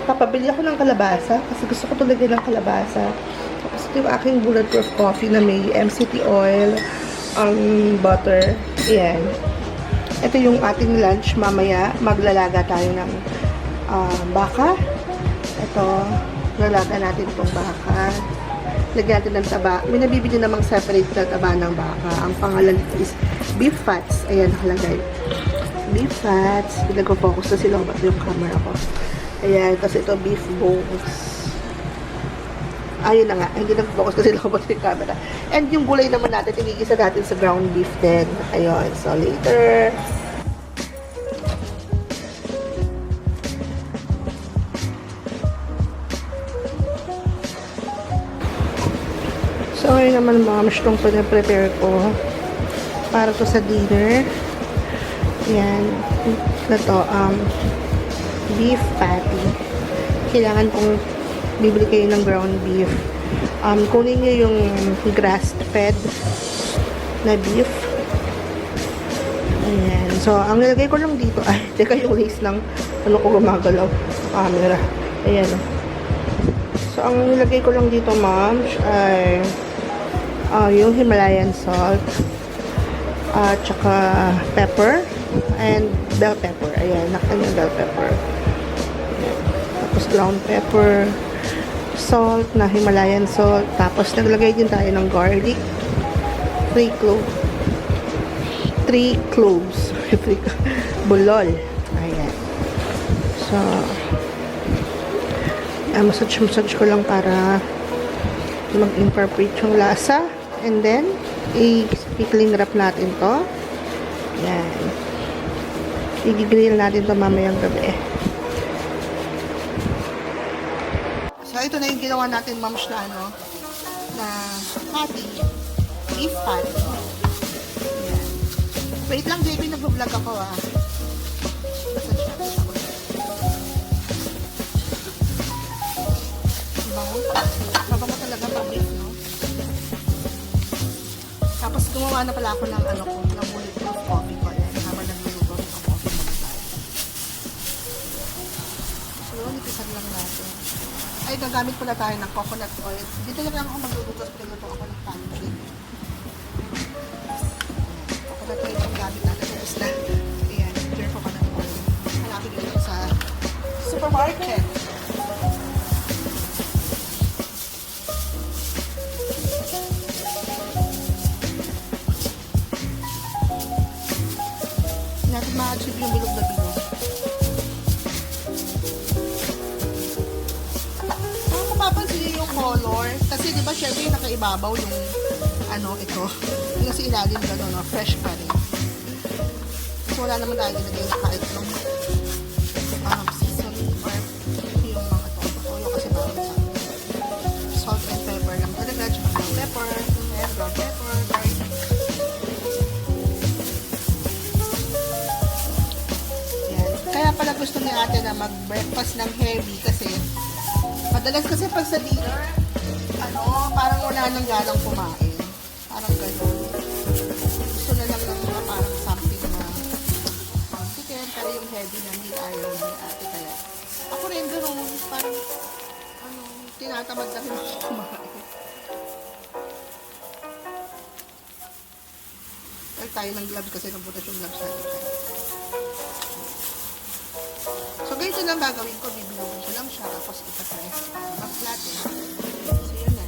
Papabili ako ng kalabasa kasi gusto ko talaga ng kalabasa. Tapos ito yung aking bulletproof coffee na may MCT oil, butter. Ayan. Ito yung ating lunch mamaya. Maglalaga tayo ng baka. Ito, lalaga natin itong baka. Lagyan natin ng taba. May nabibili namang separate na taba ng baka. Ang pangalan is beef fats. Ayan, nakalagay. Beef fats. Pinag-focus na sila yung camera ko. Ayan, kasi ito beef bones. Ayun na nga, hindi nag-focus kasi nakabot yung camera. And yung gulay naman natin, tinigisa natin sa ground beef din. Ayun, so later. So ngayon naman mga itong pinaprepare ko para to sa dinner. Ayan, na to, beef patty. Kailangan kong bibili kayo ng ground beef. Kunin nyo yung grass-fed na beef. Ayan. So, ang nilagay ko lang dito, ay, teka yung lace ng ano ko gumagalaw camera. Ayan. So, ang nilagay ko lang dito, ma'am, ay yung Himalayan salt, tsaka pepper, and bell pepper. Ayan, nakita yung bell pepper. Ayan. Tapos ground pepper, salt na Himalayan salt. Tapos naglagay din tayo ng garlic. 3 cloves. Bulol. Ayan. So, massage ko lang para mag-incorporate yung lasa. And then, i-cling wrap natin to. Ayan. I-grill natin to mamayang gabi. So, ito na yung ginawa natin, mams, na ano, na patty. Beef patty. Ayan. Wait lang, JP, nag-vlog ako, ah. Mabango talaga pa beef, no? Tapos, gumawa na pala ako ng, ano ko, ng bulletproof coffee ko. Ayan, habang nagluluto ng coffee mo na tayo. So, nipisan lang natin. Ay, gagamit pala tayo ng coconut oil. Dito lang ako magluluto at piluto ako ng pancake. Coconut oil ang gamit natin. Tapos na. Ayan, pure coconut oil. Hanapin nyo sa supermarket. Hindi natin ma-achieve yung bilog na bilog. Mapapansin yung color. Kasi di ba syempre nakaibabaw yung ano ito. Yung kasi ilalim gano'n, no? Fresh pa rin. So wala naman tayo nilagay na kahit ng seasoning or yung mga toyo kasi bawal sa salt and pepper lang talaga. Tsaka ng pepper, and brown pepper, garlic. Yan. Kaya pala gusto ni ate na mag-breakfast ng heavy kasi madalas kasi pag sa dinner, ano, parang wala nang ganang kumain. Parang gano'n. Gusto na lang ng mga parang something na chicken, pero yung heavy na hindi ayaw ni ate kaya. Ako rin gano'n, parang, ano, tinatamad na rin ako kumain. Dahil tayo ng gloves kasi nabutas yung gloves natin. So, ganito lang gagawin ko. Bibilogin ko lang siya. Tapos ipapress. Tapos natin. So, yun na.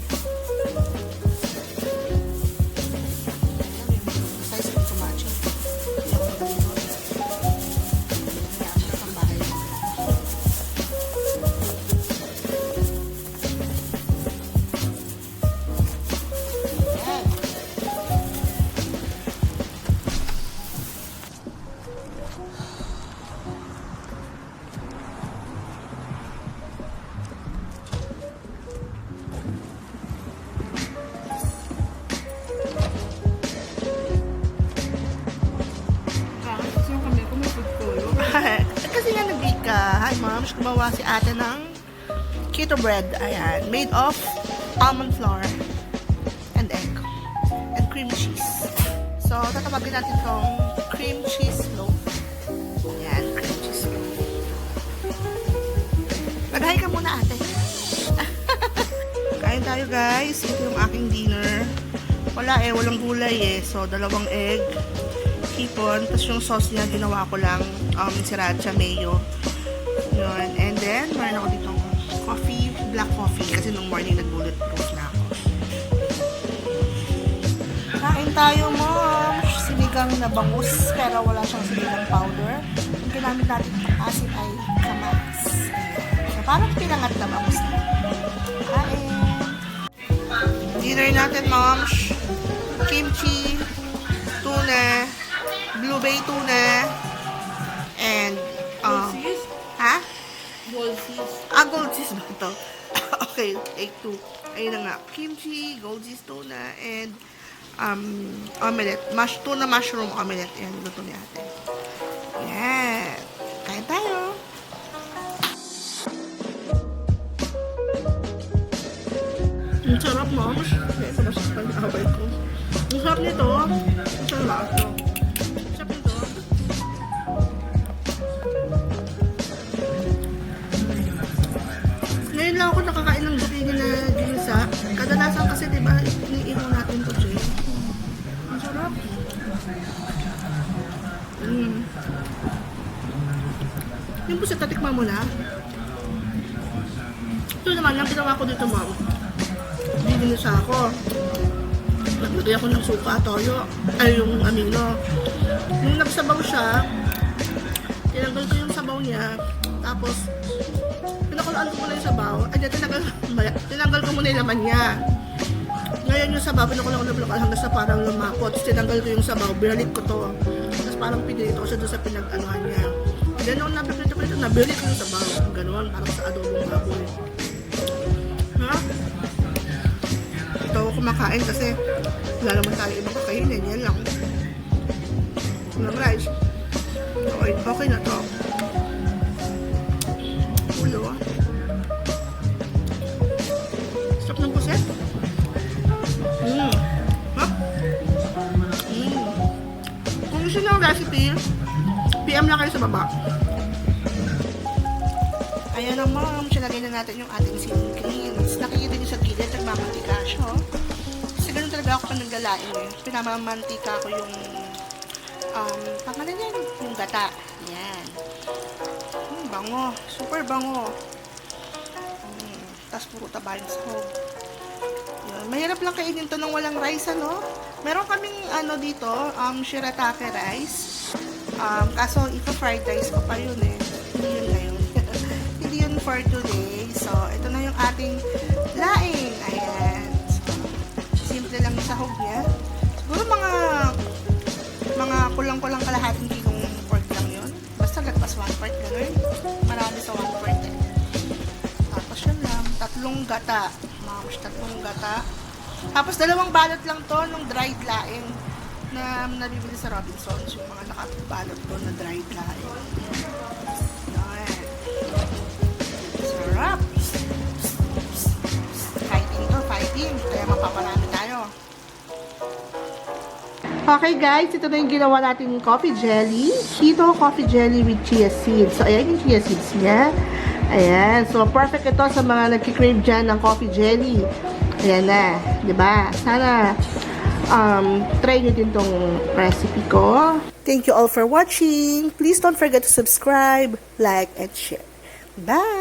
Size ko matching. Hindi ako magawin. Kaya ako na pang bahay. Ayan. Kasi nga nag-bake ka. Hi, moms. Gumawa si ate ng keto bread. Ayan. Made of almond flour and egg. And cream cheese. So, tatawagin natin itong cream cheese loaf. Ayan. Cream tayo guys. Ito yung aking dinner. Walang gulay eh. So, 2 egg, hipon, tapos yung sauce niya, ginawa ko lang sriracha mayo. Yun. And then, meron ako ditong coffee, black coffee, kasi nung morning nag-bulletproof na ako. Kain tayo, mom! Sinigang na bangus, pero wala siyang sinigang powder. Yung ginamit natin ng asin ay kamatis. So, parang pinangat na bangus na. Kain! Dinner natin, moms. Kimchi, tuna, blue bay tuna, and ha? Gold cheese. Gold cheese ba ito? Okay, take 2. Ayun na nga. Kimchi, gold cheese tuna, and omelette. Tuna mushroom omelette. Yan, luto ni ate. Yan. Kain tayo. Ang sarap, mom. Ito ba sa pag-away ko? Ang sarap nito. Ang sarap ito. Sarap nito. Ngayon lang ako nakakain ng zucchini na ginisa. Kadalasan kasi, diba, iniihaw natin ito, Jay. Ang sarap. Yung pusit, tatikman mo na. Ito naman, ang ginawa ko dito, mom. Ginisa ako. Naglagay ako ng suka, toyo, ay yung amino. Nung nagsabaw siya, tinanggal ko yung sabaw niya, tapos pinakulaan ko muna yung sabaw, ay tinanggal ko muna yung laman niya. Ngayon yung sabaw, pinakulaan ko na hanggang sa parang lumapot, tapos tinanggal ko yung sabaw, binalik ko to, tapos parang pinilito ko siya doon sa pinag-anuhan niya. Then nung napipilito, nabilit ko yung sabaw, gano'n, parang sa adobong baboy. Ha? Ito ako kumakain kasi wala naman tayo ibang kakainin, yan lang. Walang rice. Okay na to. Ulo. Sarap ng puset. Ha? Kung gusto nyo ang recipe, PM lang kayo sa baba. Ayan na, mom. Sinagay na natin yung ating singkins. Nakikita nyo sa gilid, nagmamantika siya. Kasi ganun talaga ako pag naglalain eh. Pinamamantika ko yung pangalan yan, yung gata. Yan. Bango. Super bango. Tapos puro taba yung sahog. Yan. Mahirap lang kainin to nang walang rice, ano? Meron kaming dito, shiratake rice. Kaso ipa-fried rice ko pa yun eh. Hindi yun na yun. Hindi yun for today. So, ito na yung ating laing. Ayan. So, simple lang yung sahog niya. Siguro mga kulang-kulang kalahating kilong pork lang yun. Basta lagpas 1 part gano'n. Marami sa 1 part eh. Tapos yun lang. 3 gata. Mamos, 3 gata. Tapos 2 balot lang to nung dried laing na nabibili sa Robinsons. Yung mga nakabalot to na dried laing. Yan. Sarap. Fighting. Kaya mapaparami tayo. Okay guys, ito na yung ginawa natin coffee jelly. Keto coffee jelly with chia seeds. So, ayan yung chia seeds niya. Ayan. So, perfect ito sa mga nagkikrave dyan ng coffee jelly. Ayan na. Diba? Sana try nyo din tong recipe ko. Thank you all for watching. Please don't forget to subscribe, like, and share. Bye!